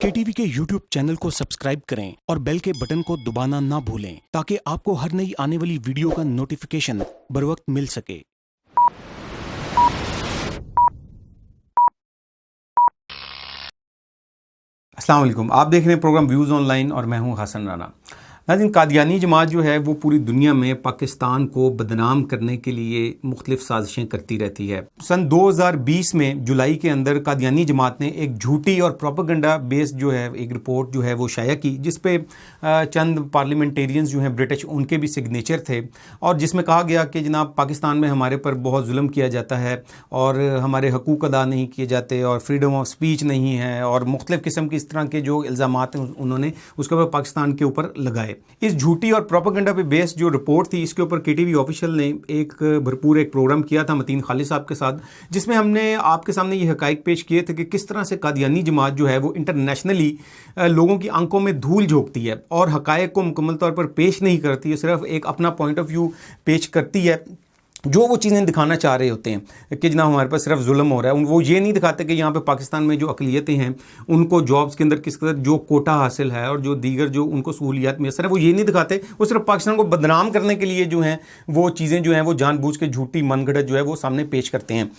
KTV के YouTube channel को subscribe करें और बेल के बटन को दबाना ना भूलें ताकि आपको हर नई आने वाली वीडियो का नोटिफिकेशन बरवक्त मिल सके। अस्सलाम वालेकुम, आप देख रहे हैं प्रोग्राम व्यूज़ ऑनलाइन और मैं हूं हसन राना। नाज़रीन, कादियानी जमात जो है वो पूरी दुनिया में पाकिस्तान को बदनाम करने के लिए मुख्तलिफ साजिशें करती रहती है। सन 2020 में जुलाई के अंदर कादियानी जमात ने एक झूठी और प्रोपेगेंडा बेस्ड जो है एक रिपोर्ट जो है वो शाया की, जिस पे चंद पार्लियामेंटेरियंस जो हैं ब्रिटिश, उनके भी सिग्नेचर थे, और जिसमें कहा गया कि जनाब पाकिस्तान में हमारे पर बहुत जुल्म किया जाता है और हमारे हकूक़ अदा नहीं किए जाते और फ्रीडम ऑफ स्पीच नहीं है, और मुख्तलिफ किस्म के इस तरह के जो इल्ज़ामात हैं उन्होंने उसके ऊपर पाकिस्तान के ऊपर लगाए। इस झूठी और प्रोपेगेंडा पे बेस्ड जो रिपोर्ट थी, इसके ऊपर KTV ऑफिशियल ने एक भरपूर एक प्रोग्राम किया था मतीन खालिद साहब के साथ, जिसमें हमने आपके सामने ये हकाइक पेश किए थे कि किस तरह से कादियानी जमात जो है वो इंटरनेशनली लोगों की आंखों में धूल झोंकती है और हकाइक को मुकम्मल तौर पर पेश नहीं करती है, सिर्फ एक अपना पॉइंट ऑफ व्यू पेश करती है। जो वो चीज़ें दिखाना चाह रहे होते हैं कि जनाब हमारे पास सिर्फ जुल्म हो रहा है, वो ये नहीं दिखाते कि यहाँ पे पाकिस्तान में जो अक़लियतें हैं उनको जॉब्स के अंदर किस कदर जो कोटा हासिल है और जो दीगर जो उनको सहूलियात मैसर है, वो ये नहीं दिखाते। वो सिर्फ पाकिस्तान को बदनाम करने के लिए जो हैं वो चीज़ें जो हैं वो जानबूझ के झूठी मनगढ़ंत जो है वो सामने पेश करते हैं।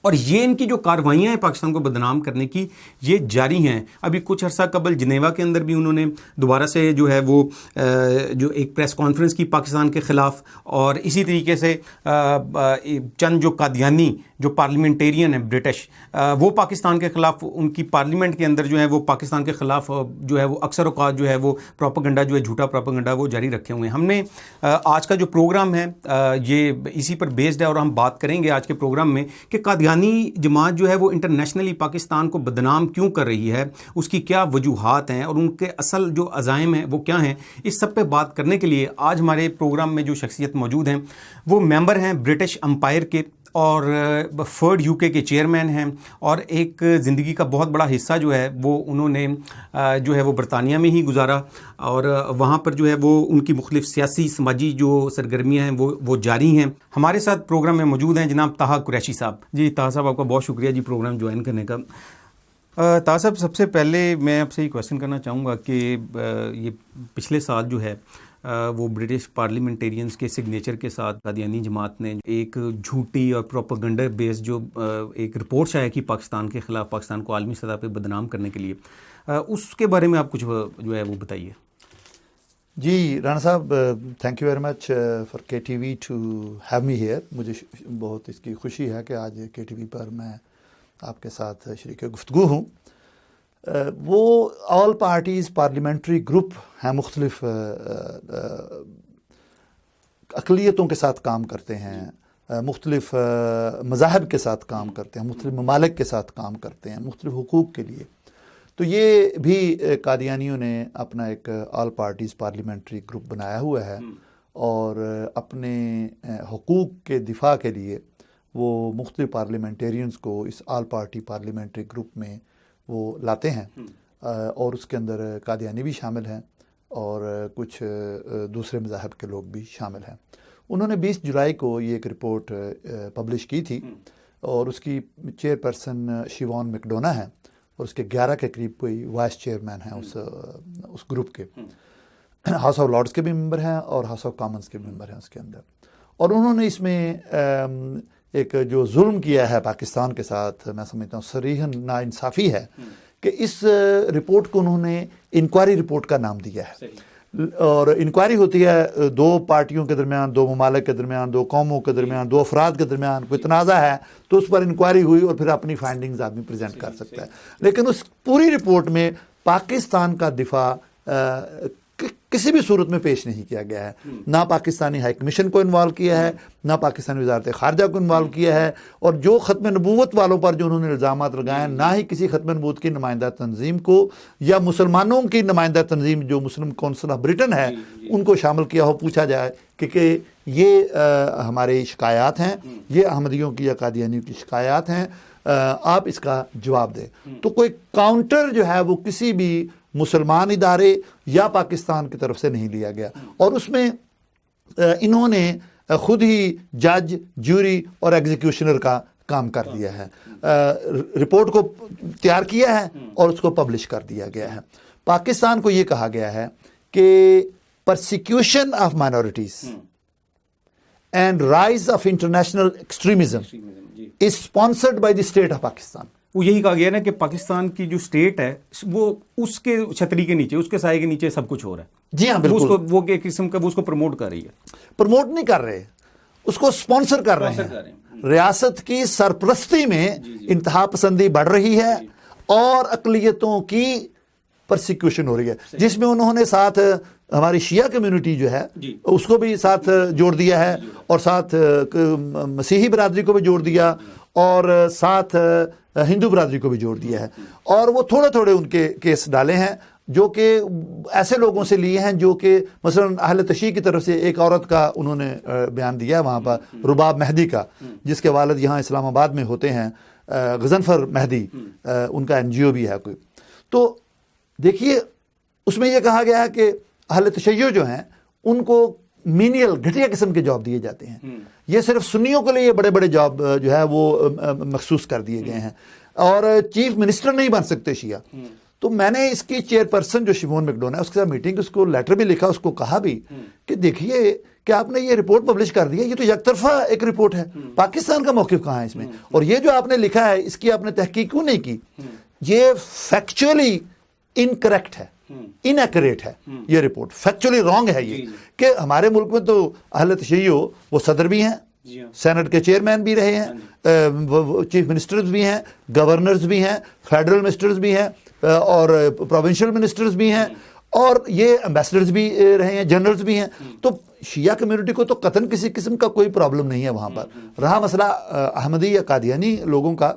और ये इनकी जो कार्रवाइयाँ हैं पाकिस्तान को बदनाम करने की, ये जारी हैं। अभी कुछ अर्सा कबल जिनेवा के अंदर भी उन्होंने दोबारा से जो है वो जो एक प्रेस कॉन्फ्रेंस की पाकिस्तान के ख़िलाफ़, और इसी तरीके से चंद जो कादियानी जो पार्लियामेंटेरियन हैं ब्रिटिश, वो पाकिस्तान के ख़िलाफ़ उनकी पार्लियामेंट के अंदर जो है वो पाकिस्तान के ख़िलाफ़ जो है वो अक्सर औक़ात जो है वो प्रोपेगेंडा जो है झूठा प्रोपेगेंडा वो जारी रखे हुए हैं। हमने आज का जो प्रोग्राम है ये इसी पर बेस्ड है, और हम बात करेंगे आज के प्रोग्राम में कि कादियानी जमात जो है वो इंटरनेशनली पाकिस्तान को बदनाम क्यों कर रही है, उसकी क्या वजूहात हैं और उनके असल जो अज़ाइम हैं वो क्या हैं। इस सब पे बात करने के लिए आज हमारे प्रोग्राम में जो शख्सियत मौजूद हैं वो मेंबर हैं ब्रिटिश एम्पायर के, और फर्ड UK के चेयरमैन हैं, और एक ज़िंदगी का बहुत बड़ा हिस्सा जो है वो उन्होंने जो है वो बरतानिया में ही गुजारा, और वहाँ पर जो है वो उनकी मुख्तलिफ सियासी समाजी जो सरगर्मियाँ हैं वो जारी हैं। हमारे साथ प्रोग्राम में मौजूद हैं जनाब ताहा कुरैशी साहब। जी ताहा साहब, आपका बहुत शुक्रिया जी प्रोग्राम ज्वाइन करने का। ताहा साहब, सबसे पहले मैं आपसे ये क्वेश्चन करना चाहूँगा कि ये पिछले साल जो है वो ब्रिटिश पार्लियामेंटेरियंस के सिग्नेचर के साथ कादियानी जमात ने एक झूठी और प्रोपेगेंडा बेस्ड जो एक रिपोर्ट शाया की पाकिस्तान के ख़िलाफ़, पाकिस्तान को आलमी सतह पे बदनाम करने के लिए, उसके बारे में आप कुछ जो है वो बताइए। जी राना साहब, thank you very much for KTV to have me here. मुझे बहुत इसकी खुशी है कि आज KTV पर मैं आपके साथ शरीक गुफ्तगू हूँ। वो ऑल पार्टीज़ पार्लियामेंट्री ग्रुप हैं, मुख्तलिफ अक़लियतों के साथ काम करते हैं, मुख्तलिफ मज़ाहब के साथ काम करते हैं, मुख्तलिफ ममालिक के साथ काम करते हैं मुख्तलिफ हुकूक़ के लिए। तो ये भी कादियानियों ने अपना एक ऑल पार्टीज़ पार्लियामेंट्री ग्रुप बनाया हुआ है, और अपने हुकूक़ के दिफा के लिए वो मुख्तलिफ पार्लियामेंटेरियंस को इस ऑल पार्टी पार्लियामेंट्री ग्रुप में वो लाते हैं, और उसके अंदर कादियानी भी शामिल हैं और कुछ दूसरे मज़ाहब के लोग भी शामिल हैं। उन्होंने 20 जुलाई को ये एक रिपोर्ट पब्लिश की थी, और उसकी चेयरपर्सन शिवॉन मैकडोना है, और उसके 11 के करीब कोई वाइस चेयरमैन हैं उस ग्रुप के। हाउस ऑफ लॉर्ड्स के भी मेंबर हैं और हाउस ऑफ कॉमन्स के मेंबर हैं उसके अंदर। और उन्होंने इसमें एक जो जुल्म किया है पाकिस्तान के साथ, मैं समझता हूँ सरीहन नाइंसाफ़ी है कि इस रिपोर्ट को उन्होंने इंक्वायरी रिपोर्ट का नाम दिया है। और इंक्वायरी होती है दो पार्टियों के दरमियान, दो ममालिक के दरमियान, दो कौमों के दरमियान, दो अफराद के दरमियान कोई तनाज़ा है तो उस पर इंक्वायरी हुई और फिर अपनी फाइंडिंग्स आदमी प्रेजेंट कर सकता है। लेकिन उस पूरी रिपोर्ट में पाकिस्तान का दिफा किसी भी सूरत में पेश नहीं किया गया है। ना पाकिस्तानी हाई कमीशन को इन्वॉल्व किया है, ना पाकिस्तानी वज़ारत ख़ारजा को इन्वॉल्व किया है, और जो ख़त्म नबूवत वालों पर जो उन्होंने इल्ज़ामात लगाए हैं, ना ही किसी ख़त्म नबूवत की नुमाइंदा तंजीम को या मुसलमानों की नुमाइंदा तंजीम जो मुस्लिम कौंसिल ऑफ ब्रिटेन है उनको शामिल किया हो। पूछा जाए कि ये हमारे शिकायत हैं, ये अहमदियों की या कादियानियों की शिकायत हैं, आप इसका जवाब दें। तो कोई काउंटर जो है वो किसी भी मुसलमान इदारे या पाकिस्तान की तरफ से नहीं लिया गया, और उसमें इन्होंने खुद ही जज, ज्यूरी और एग्जीक्यूशनर का کام کر دیا ہے، رپورٹ کو تیار کیا ہے اور اس کو پبلش کر دیا گیا ہے۔ پاکستان کو یہ کہا گیا ہے کہ persecution of minorities and rise of international extremism is sponsored by the state of Pakistan. وہ یہی کہا گیا نا کہ پاکستان کی جو اسٹیٹ ہے وہ اس کے چھتری کے نیچے، اس کے سائے کے نیچے سب کچھ ہو رہا ہے۔ جی ہاں بالکل، وہ ایک قسم کا وہ اس کو پروموٹ کر رہی ہے، پروموٹ نہیں کر رہے، اس کو اسپانسر کر رہے ہیں۔ ریاست کی سرپرستی میں انتہا پسندی بڑھ رہی ہے اور اقلیتوں کی پرسیکیوشن ہو رہی ہے، جس میں انہوں نے ساتھ ہماری شیعہ کمیونٹی جو ہے اس کو بھی ساتھ جوڑ دیا ہے، اور ساتھ مسیحی برادری کو بھی جوڑ دیا، اور ساتھ ہندو برادری کو بھی جوڑ دیا ہے، اور وہ تھوڑے تھوڑے ان کے کیس ڈالے ہیں جو کہ ایسے لوگوں سے لیے ہیں جو کہ مثلا اہل تشیع کی طرف سے ایک عورت کا انہوں نے بیان دیا وہاں پر، رباب مہدی کا، جس کے والد یہاں اسلام آباد میں ہوتے ہیں، غضنفر مہدی ان کا NGO بھی ہے کوئی۔ تو دیکھیے اس میں یہ کہا گیا ہے کہ اہل تشیع جو ہیں ان کو مینیل گھٹیا قسم کے جاب دیے جاتے ہیں، یہ صرف سنیوں کے لیے بڑے بڑے جاب جو ہے وہ مخصوص کر دیے گئے ہیں، اور چیف منسٹر نہیں بن سکتے شیعہ۔ تو میں نے اس کی چیئر پرسن جو شیمون میکڈون ہے اس کے ساتھ میٹنگ، اس کو لیٹر بھی لکھا، اس کو کہا بھی کہ دیکھیے کہ آپ نے یہ رپورٹ پبلش کر دی ہے، یہ تو یک طرفہ ایک رپورٹ ہے، پاکستان کا موقف کہاں ہے اس میں؟ اور یہ جو آپ نے لکھا ہے اس کی آپ نے تحقیق کیوں نہیں کی؟ یہ فیکچولی انکریکٹ ہے، انیکوریٹ ہے، یہ رپورٹ فیکچولی رانگ ہے یہ، کہ ہمارے ملک میں تو اہل تشیع وہ صدر بھی ہیں، سینٹ کے چیئرمین بھی رہے ہیں، چیف منسٹرز بھی ہیں، گورنرز بھی ہیں، فیڈرل منسٹرز بھی ہیں، اور پروونشل منسٹرز بھی ہیں، اور یہ امبیسڈرز بھی رہے ہیں، جنرلز بھی ہیں۔ تو شیعہ کمیونٹی کو تو قطعاً کسی قسم کا کوئی پرابلم نہیں ہے وہاں پر۔ رہا مسئلہ احمدی یا قادیانی لوگوں کا،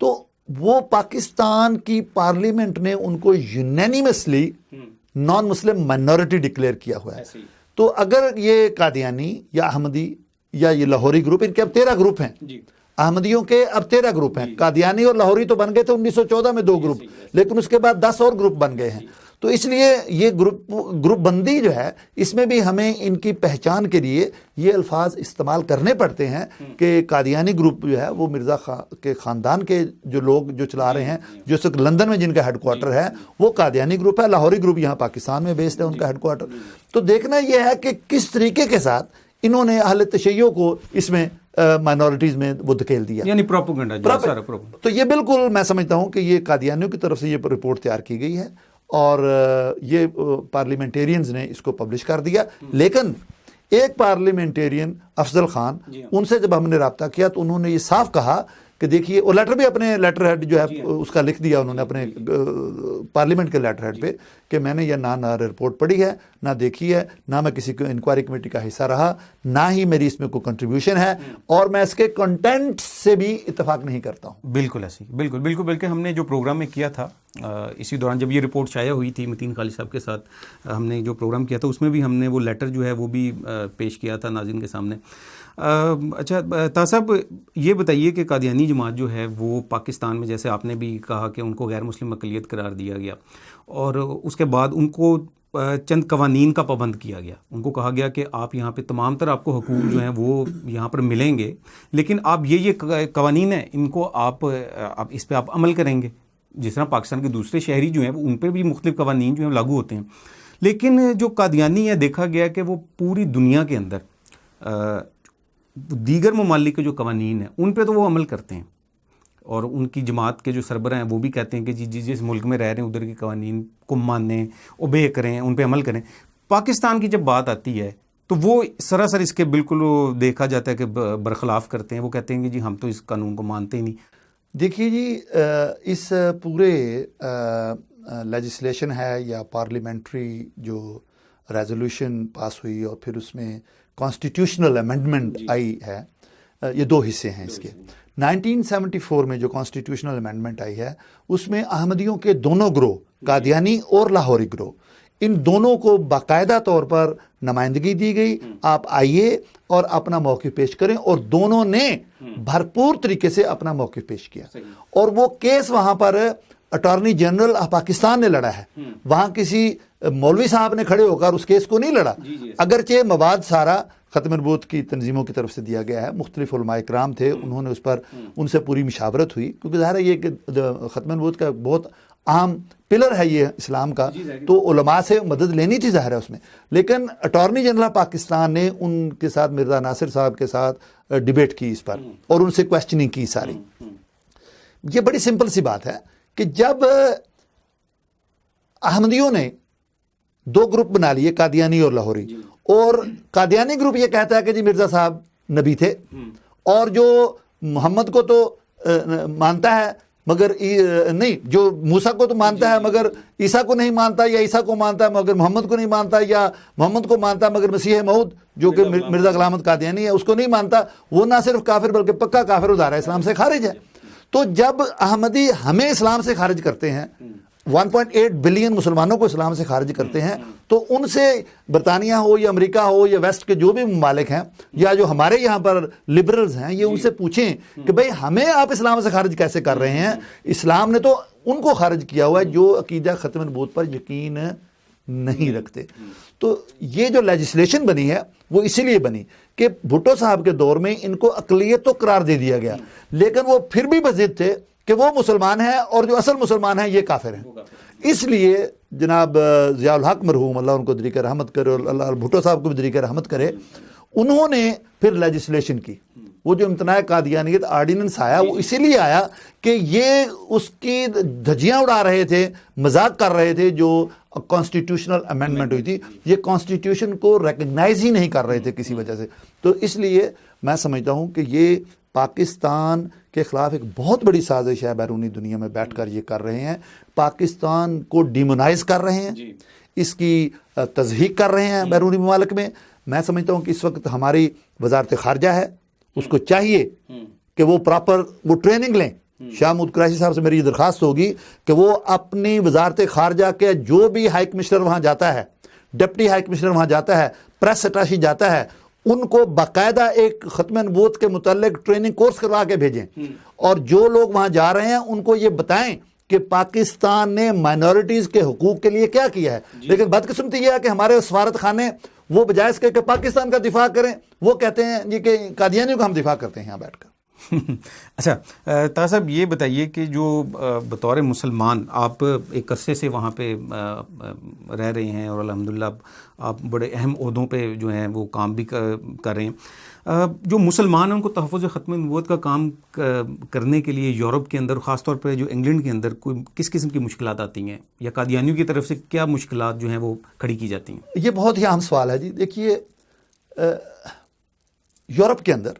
تو وہ پاکستان کی پارلیمنٹ نے ان کو یونینیمسلی نان مسلم مائنورٹی ڈکلیئر کیا ہوا ہے۔ تو اگر یہ قادیانی یا احمدی یا یہ لاہوری گروپ، ان کے اب 13 گروپ ہیں، احمدیوں کے اب 13 گروپ ہیں، قادیانی اور لاہوری تو بن گئے تھے 1914 میں 2 گروپ، لیکن اس کے بعد 10 اور گروپ بن گئے ہیں۔ تو اس لیے یہ گروپ بندی جو ہے اس میں بھی ہمیں ان کی پہچان کے لیے یہ الفاظ استعمال کرنے پڑتے ہیں کہ قادیانی گروپ جو ہے وہ مرزا کے خاندان کے جو لوگ جو چلا رہے ہیں، جو اس وقت لندن میں جن کا ہیڈ کوارٹر ہے وہ قادیانی گروپ ہے، لاہوری گروپ یہاں پاکستان میں بیسڈ ہے ان کا ہیڈ کوارٹر۔ تو دیکھنا یہ ہے کہ کس طریقے کے ساتھ انہوں نے اہل تشیع کو اس میں مائنورٹیز میں وہ دھکیل دیا، یعنی پروپیگنڈا۔ تو یہ بالکل میں سمجھتا ہوں کہ یہ قادیانیوں کی طرف سے یہ رپورٹ تیار کی گئی ہے، اور یہ پارلیمنٹیرینز نے اس کو پبلش کر دیا۔ لیکن ایک پارلیمنٹیرین افضل خان، ان سے جب ہم نے رابطہ کیا تو انہوں نے یہ صاف کہا کہ دیکھیے، اور لیٹر بھی اپنے لیٹر ہیڈ جو ہے اس کا لکھ دیا انہوں نے اپنے پارلیمنٹ کے لیٹر ہیڈ پہ کہ میں نے یہ نہ رپورٹ پڑھی ہے، نہ دیکھی ہے، نہ میں کسی کو انکوائری کمیٹی کا حصہ رہا، نہ ہی میری اس میں کوئی کنٹریبیوشن ہے، اور میں اس کے کنٹینٹ سے بھی اتفاق نہیں کرتا ہوں۔ بالکل ایسی، بالکل بالکل، بلکہ ہم نے جو پروگرام میں کیا تھا اسی دوران جب یہ رپورٹ شائع ہوئی تھی، متین خالد صاحب کے ساتھ ہم نے جو پروگرام کیا تھا اس میں بھی ہم نے وہ لیٹر جو ہے وہ بھی پیش کیا تھا ناظرین کے سامنے۔ اچھا طاہر صاحب، یہ بتائیے کہ قادیانی جماعت جو ہے وہ پاکستان میں، جیسے آپ نے بھی کہا کہ ان کو غیر مسلم اقلیت قرار دیا گیا، اور اس کے بعد ان کو چند قوانین کا پابند کیا گیا، ان کو کہا گیا کہ آپ یہاں پہ تمام تر آپ کو حقوق جو ہیں وہ یہاں پر ملیں گے، لیکن آپ یہ قوانین ہیں ان کو آپ اس پہ آپ عمل کریں گے، جس طرح پاکستان کے دوسرے شہری جو ہیں ان پہ بھی مختلف قوانین جو ہیں لاگو ہوتے ہیں۔ لیکن جو قادیانی ہے دیکھا گیا کہ وہ پوری دنیا کے اندر دیگر ممالک کے جو قوانین ہیں ان پہ تو وہ عمل کرتے ہیں، اور ان کی جماعت کے جو سربراہ ہیں وہ بھی کہتے ہیں کہ جس ملک میں رہ رہے ہیں ادھر کے قوانین کو مانیں، اوبے کریں، ان پہ عمل کریں۔ پاکستان کی جب بات آتی ہے تو وہ سراسر اس کے بالکل دیکھا جاتا ہے کہ برخلاف کرتے ہیں، وہ کہتے ہیں کہ جی ہم تو اس قانون کو مانتے ہی نہیں۔ دیکھیے جی، اس پورے لیجسلیشن ہے یا پارلیمنٹری جو ریزولوشن پاس ہوئی اور پھر اس میں کانسٹیٹیوشنل امینڈمنٹ آئی ہے، یہ 2 حصے ہیں اس کے۔ 1974 میں جو کانسٹیٹیوشنل امینڈمنٹ آئی ہے اس میں احمدیوں کے دونوں گروہ، قادیانی اور لاہوری گروہ، ان دونوں کو باقاعدہ طور پر نمائندگی دی گئی، آپ آئیے اور اپنا موقف پیش کریں، اور دونوں نے بھرپور طریقے سے اپنا موقف پیش کیا، اور وہ کیس وہاں پر اٹارنی جنرل آف پاکستان نے لڑا ہے، وہاں کسی मौलवी साहब ने खड़े होकर उस केस को नहीं लड़ा, अगरचे मवाद सारा ख़त्म नबूवत की तंजीमों की तरफ से दिया गया है, मुख्तलिफ उलमाए किराम थे, उन्होंने उस पर उनसे पूरी मुशावरत हुई, क्योंकि ज़ाहिर है ये कि ख़त्म नबूवत का बहुत अहम पिलर है ये इस्लाम का, तो उलमा से मदद लेनी थी ज़ाहिर है उसमें। लेकिन अटॉर्नी जनरल पाकिस्तान ने उनके साथ मिर्ज़ा नासिर साहब के साथ डिबेट की इस पर और उनसे क्वेश्चनिंग की सारी। ये बड़ी सिंपल सी बात है कि जब अहमदियों ने दो ग्रुप बना लिए, कादियानी और लाहौरी, और कादियानी ग्रुप ये कहता है कि जी मिर्ज़ा साहब नबी थे, और जो मोहम्मद को तो मानता है मगर नहीं, जो मूसा को तो मानता है मगर ईसा को नहीं मानता, या ईसा को मानता है मगर मोहम्मद को नहीं मानता, या मोहम्मद को मानता है मगर मसीह मऊद जो कि मिर्ज़ा गुलाम अहमद कादियानी है उसको नहीं मानता, वो ना सिर्फ काफिर बल्कि पक्का काफिर उधारा इस्लाम से खारिज है। तो जब अहमदी हमें इस्लाम से खारिज करते हैं, 1.8 बिलियन मुसलमानों को इस्लाम से खारिज करते हैं, तो उनसे बरतानिया हो या अमेरिका हो या वेस्ट के जो भी ममालिक हैं या जो हमारे यहाँ पर लिबरल्स हैं, ये उनसे पूछें कि भाई हमें आप इस्लाम से खारिज कैसे कर रहे हैं। इस्लाम ने तो उनको खारिज किया हुआ है जो अकीदा ख़त्म नबूवत पर यकीन नहीं रखते। तो ये जो लेजिस्लेशन बनी है वो इसीलिए बनी कि भुट्टो साहब के दौर में इनको अक़लियत तो करार दे दिया गया, लेकिन वो फिर भी बज़िद थे कि वो मुसलमान है और जो असल मुसलमान है ये काफिर हैं। इसलिए जनाब ज़ियाउल हक मरहूम अल्लाह उनको दरीक़ रहमत करे और अल्लाह भुट्टो साहब को भी दरीक़ रहमत करे, उन्होंने फिर लेजिस्लेशन की। वो जो इम्तनाए कादियानियत आर्डिनेंस आया वो इसीलिए आया कि ये उसकी धज्जियां उड़ा रहे थे, मजाक कर रहे थे जो कॉन्स्टिट्यूशनल अमेंडमेंट हुई थी, ये कॉन्स्टिट्यूशन को रिकग्नाइज ही नहीं कर रहे थे किसी वजह से। तो इसलिए मैं समझता हूँ कि ये पाकिस्तान के ख़िलाफ़ एक बहुत बड़ी साजिश है, बैरूनी दुनिया में बैठकर ये कर रहे हैं, पाकिस्तान को डिमोनाइज कर रहे हैं, इसकी तज़हीक कर रहे हैं बैरूनी ममालिक में। मैं समझता हूँ कि इस वक्त हमारी वजारत ख़ारजा है, उसको चाहिए कि वो प्रॉपर वो ट्रेनिंग लें। शाह महमूद कुरैशी साहब से मेरी ये दरख्वास्त होगी कि वो अपनी वजारत ख़ारजा के जो भी हाई कमिश्नर वहाँ जाता है, डिप्टी हाई कमिश्नर वहाँ जाता है, प्रेस अटाशी जाता है, उनको बाकायदा एक ख़त्म नबूवत के मुतालिक ट्रेनिंग कोर्स करवा के भेजें, और जो लोग वहाँ जा रहे हैं उनको ये बताएं कि पाकिस्तान ने माइनॉरिटीज़ के हुकूक के लिए क्या किया है। लेकिन बदकिस्मती यह है कि हमारे सफारत खाने वो बजाय इसके कि पाकिस्तान का दिफा करें, वो कहते हैं ये कि कादियानियों का हम दिफा करते हैं यहाँ बैठकर। अच्छा ताज़ साहब, ये बताइए कि जो बतौर मुसलमान आप एक अरसे से वहाँ पे रह रहे हैं और अल्हम्दुलिल्लाह आप बड़े अहम ओहदों पे जो हैं वो काम भी कर रहे हैं, जो मुसलमान हैं उनको तहफ़्फ़ुज़ ख़त्म नबूवत का काम करने के लिए यूरोप के अंदर, ख़ास तौर पर जो इंग्लैंड के अंदर, कोई किस किस्म की मुश्किलात आती हैं, या कादियानियों की तरफ से क्या मुश्किलात जो हैं वो खड़ी की जाती हैं? ये बहुत ही अहम सवाल है जी। देखिए, यूरोप के अंदर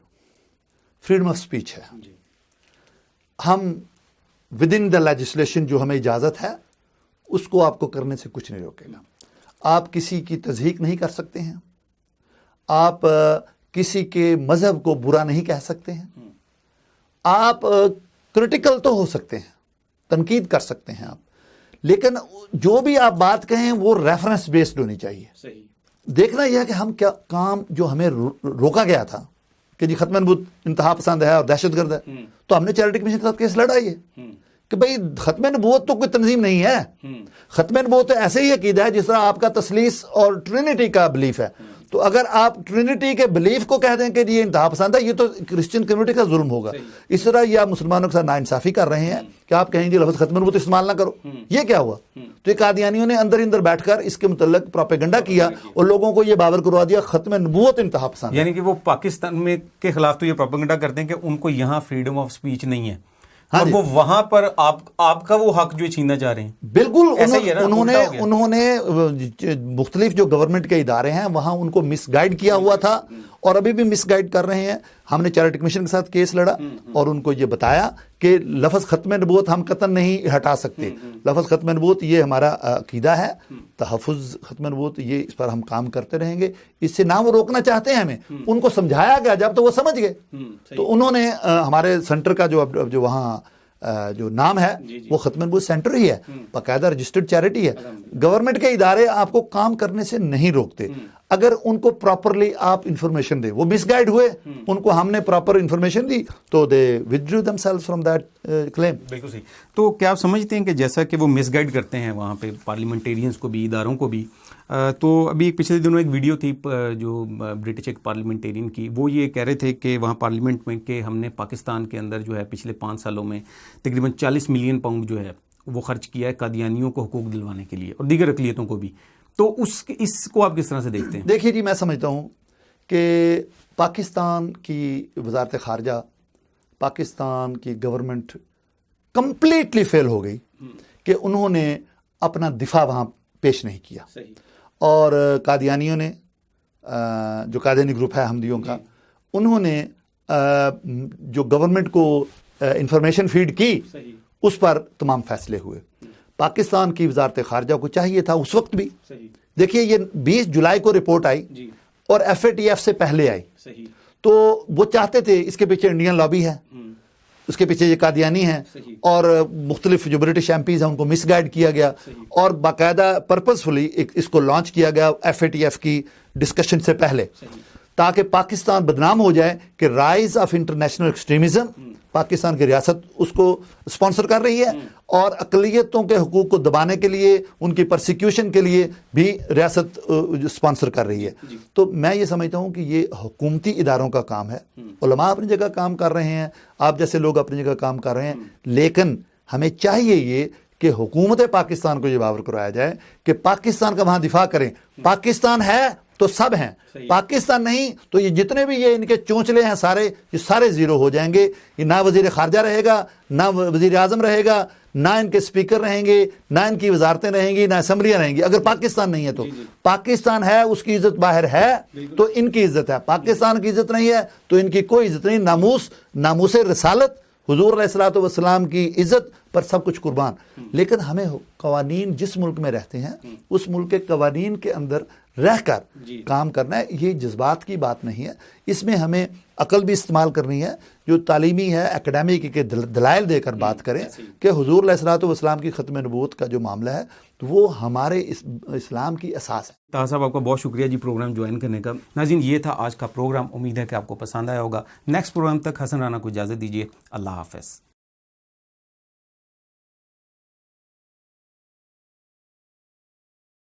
फ्रीडम ऑफ स्पीच है, हम विद इन द लेजिस्लेशन जो हमें इजाज़त है उसको आपको करने से कुछ नहीं रोकेगा। आप किसी की तज़हीक नहीं कर सकते हैं, आप किसी के मज़हब को बुरा नहीं कह सकते हैं, आप क्रिटिकल तो हो सकते हैं, तनकीद कर सकते हैं आप, लेकिन जो भी आप बात कहें वो रेफरेंस बेस्ड होनी चाहिए। सही। देखना यह है कि हम क्या काम जो हमें रोका गया था कि जी ख़त्म नबूवत इंतहा पसंद है और दहशतगर्द है, तो हमने चैरिटी कमीशन के साथ केस लड़ा है कि भाई ख़त्म नबूवत तो कोई तंजीम नहीं है, ख़त्म नबूवत तो ऐसे ही अकीदा है जिस तरह आपका तस्लीस और ट्रिनिटी का बिलीफ है। तो अगर आप ट्रिनिटी के बिलीफ को कह दें कि ये इंतहा पसंद है, ये तो क्रिश्चियन कम्युनिटी का जुल्म होगा। इस तरह ये आप मुसलमानों के साथ नाइंसाफ़ी कर रहे हैं कि आप कहेंगे लफ्ज़ ख़त्म नबूवत इस्तेमाल ना करो। ये क्या हुआ? तो ये कादियानियों ने अंदर अंदर बैठकर इसके मुतल्लिक़ प्रोपेगेंडा किया और लोगों को ये बावर करवा दिया ख़त्म नबूवत इंतहा पसंद। यानी कि वो पाकिस्तान में के खिलाफ तो ये प्रोपेगेंडा करते हैं कि उनको यहाँ फ्रीडम ऑफ स्पीच नहीं है, और वो वहां पर आपका वो हक जो छीनना चाह रहे हैं। बिल्कुल, उन्होंने मुख्तलिफ जो गवर्नमेंट के इदारे हैं वहां उनको मिसगाइड किया हुआ था और अभी भी मिसगाइड कर रहे हैं। हमने चैरिटी कमीशन के साथ केस लड़ा और उनको ये बताया कि लफ्ज़ ख़त्म नबूवत हम कतन नहीं हटा सकते, लफ्ज़ ख़त्म नबूवत ये हमारा अकीदा है, तहफ़्फ़ुज़ ख़त्म नबूवत ये इस पर हम काम करते रहेंगे, इससे ना वो रोकना चाहते हैं हमें। उनको समझाया गया जब तो वो समझ गए। तो उन्होंने हमारे सेंटर का जो वहाँ जो नाम है वो ख़त्म नबूवत सेंटर ही है, बाकायदा रजिस्टर्ड चैरिटी है। गवर्नमेंट के इदारे आपको काम करने से नहीं रोकते। اگر ان کو پراپرلی آپ انفارمیشن دیں, وہ مس گائڈ ہوئے, ان کو ہم نے پراپر انفارمیشن دی تو دے withdrew themselves from that claim. بالکل صحیح. تو کیا آپ سمجھتے ہیں کہ جیسا کہ وہ مس گائڈ کرتے ہیں وہاں پہ پارلیمنٹیرینز کو بھی, اداروں کو بھی, تو ابھی پچھلے دنوں ایک ویڈیو تھی جو برٹش ایک پارلیمنٹیرین کی, وہ یہ کہہ رہے تھے کہ وہاں پارلیمنٹ میں کہ ہم نے پاکستان کے اندر جو ہے پچھلے 5 سالوں میں تقریباً 40 ملین پاؤنڈ جو ہے وہ خرچ کیا ہے قادیانیوں کو حقوق دلوانے کے لیے اور دیگر اقلیتوں کو بھی. تو اس کو آپ کس طرح سے دیکھتے ہیں؟ دیکھیے جی, میں سمجھتا ہوں کہ پاکستان کی وزارت خارجہ, پاکستان کی گورنمنٹ کمپلیٹلی فیل ہو گئی کہ انہوں نے اپنا دفاع وہاں پیش نہیں کیا. اور قادیانیوں نے, جو قادیانی گروپ ہے احمدیوں کا, انہوں نے جو گورنمنٹ کو انفارمیشن فیڈ کی اس پر تمام فیصلے ہوئے. پاکستان کی وزارت خارجہ کو چاہیے تھا اس وقت بھی, دیکھیے یہ 20 جولائی کو رپورٹ آئی اور FATF سے پہلے آئی, تو وہ چاہتے تھے, اس کے پیچھے انڈین لابی ہے, اس کے پیچھے یہ قادیانی ہیں, اور مختلف جو برٹش MPs ہیں ان کو مس گائیڈ کیا گیا, اور باقاعدہ پرپزفلی اس کو لانچ کیا گیا FATF کی ڈسکشن سے پہلے, تاکہ پاکستان بدنام ہو جائے کہ rise of international extremism, Pakistan کی ریاست اس کو سپانسر کر رہی ہے, اور اقلیتوں کے حقوق کو دبانے کے لیے, ان کی پرسیکیوشن کے لیے بھی ریاست سپانسر کر رہی ہے. تو میں یہ سمجھتا ہوں کہ یہ حکومتی اداروں کا کام ہے. علماء اپنی جگہ کام کر رہے ہیں, آپ جیسے لوگ اپنی جگہ کام کر رہے ہیں, لیکن ہمیں چاہیے یہ کہ حکومت پاکستان کو یہ باور کروایا جائے کہ پاکستان کا وہاں دفاع کریں. پاکستان ہے تو سب ہیں, پاکستان نہیں تو یہ جتنے بھی یہ ان کے چونچلے ہیں سارے, یہ سارے زیرو ہو جائیں گے. یہ نہ وزیر خارجہ رہے گا, نہ وزیر اعظم رہے گا, نہ ان کے سپیکر رہیں گے, نہ ان کی وزارتیں رہیں گی, نہ اسمبلیاں رہیں گی. اگر پاکستان نہیں ہے تو پاکستان ہے, اس کی عزت باہر ہے تو ان کی عزت ہے, پاکستان کی عزت نہیں ہے تو ان کی کوئی عزت نہیں. ناموس رسالت, حضور علیہ الصلوۃ والسلام کی عزت پر سب کچھ قربان. لیکن ہمیں قوانین جس ملک میں رہتے ہیں اس ملک کے قوانین کے اندر رہ کر کام کرنا ہے. یہ جذبات کی بات نہیں ہے, اس میں ہمیں عقل بھی استعمال کرنی ہے, جو تعلیمی ہے, اکیڈیمک کے دلائل دے کر بات کریں کہ حضور علیہ الصلوۃ والسلام کی ختم نبوت کا جو معاملہ ہے تو وہ ہمارے اسلام کی اساس ہے. طاہر صاحب آپ کا بہت شکریہ جی پروگرام جوائن کرنے کا. ناظرین یہ تھا آج کا پروگرام, امید ہے کہ آپ کو پسند آیا ہوگا. نیکسٹ پروگرام تک حسن رانا کو اجازت دیجیے. اللہ حافظ.